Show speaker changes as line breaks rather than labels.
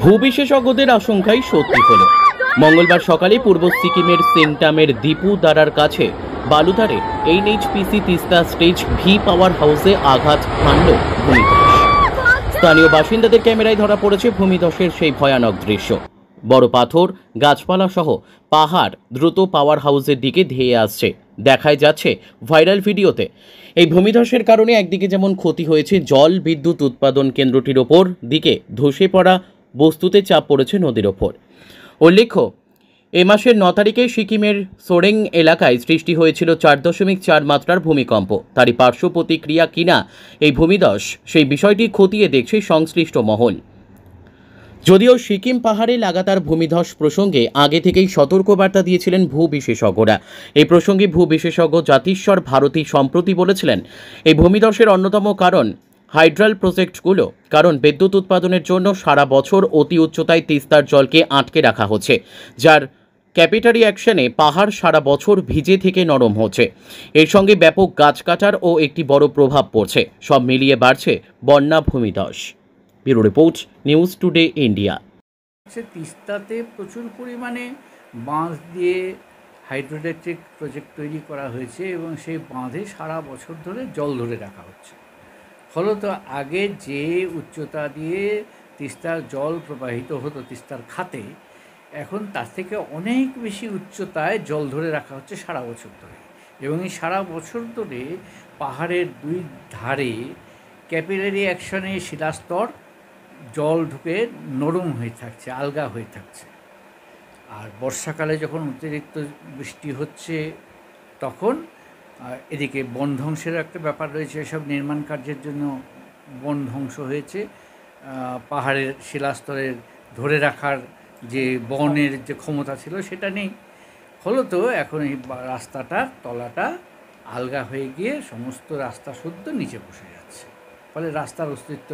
ভূবিশেষজ্ঞদের আশঙ্কাই সত্যি হল। মঙ্গলবার সকালে পূর্ব সিকিমের সিংটামের দীপু দারার কাছে বালুধারে NHPC তিস্তা স্টেজ ভি পাওয়ার হাউসে আঘাত হানল ভূমিধস। স্থানীয় বাসিন্দাদের ক্যামেরায় ধরা পড়েছে ভূমিধসের সেই ভয়ানক দৃশ্য। বড় পাথর, গাছপালা সহ পাহাড় দ্রুত পাওয়ার হাউসের দিকে ধেয়ে আসছে দেখাই যাচ্ছে ভাইরাল ভিডিওতে। এই ভূমিধসের কারণে একদিকে যেমন ক্ষতি হয়েছে জল বিদ্যুৎ উৎপাদন কেন্দ্রটির ওপর, দিকে ধসে পড়া বস্তুতে চাপ পড়েছে নদীর ওপর। উল্লেখ্য, এ মাসের 9 তারিখে সিকিমের সোরেং এলাকায় সৃষ্টি হয়েছিল 4.4 মাত্রার ভূমিকম্প। তারই পার্শ্ব প্রতিক্রিয়া কিনা এই ভূমিধস, সেই বিষয়টি খতিয়ে দেখছে সংশ্লিষ্ট মহল। যদিও সিকিম পাহাড়ে লাগাতার ভূমিধস প্রসঙ্গে আগে থেকেই সতর্কবার্তা দিয়েছিলেন ভূবিশেষজ্ঞরা। এই প্রসঙ্গে ভূবিশেষজ্ঞ জাতিশ্বর ভারতী সম্প্রতি বলেছিলেন, এই ভূমিধসের অন্যতম কারণ হাইড্রাল প্রজেক্টগুলো, কারণ বিদ্যুৎ উৎপাদনের জন্য সারা বছর অতি উচ্চতায় তিস্তার জলকে আটকে রাখা হচ্ছে, যার ক্যাপিটারি অ্যাকশনে পাহাড় সারা বছর ভিজে থেকে নরম হচ্ছে। এর সঙ্গে ব্যাপক গাছ কাটার ও একটি বড় প্রভাব পড়ছে। সব মিলিয়ে বাড়ছে বন্যা ভূমিধস। Bureau report, news today India.
তিস্তাতে প্রচুর পরিমাণে বাঁধ দিয়ে হাইড্রোইলেকট্রিক প্রজেক্ট তৈরি করা হয়েছে এবং সেই বাঁধে সারা বছর ধরে জল ধরে রাখা হচ্ছে। ফলত আগে যে উচ্চতা দিয়ে তিস্তার জল প্রবাহিত হতো তিস্তার খাতে, এখন তার থেকে অনেক বেশি উচ্চতায় জল ধরে রাখা হচ্ছে সারা বছর ধরে। এবং এই সারা বছর ধরে পাহাড়ের দুই ধারে ক্যাপিলারি অ্যাকশনে শিলাস্তর জল ঢুকে নরম হয়ে থাকছে, আলগা হয়ে থাকছে। আর বর্ষাকালে যখন অতিরিক্ত বৃষ্টি হচ্ছে তখন এদিকে বন ধ্বংসের একটা ব্যাপার রয়েছে। এসব নির্মাণ কার্যের জন্য বন ধ্বংস হয়েছে। পাহাড়ের শিলাস্তরের ধরে রাখার যে বনের যে ক্ষমতা ছিল সেটা নেই। ফলত এখন এই রাস্তাটার তলাটা আলগা হয়ে গিয়ে সমস্ত রাস্তা শুদ্ধ নিচে বসে যাচ্ছে। ফলে রাস্তার অস্তিত্ব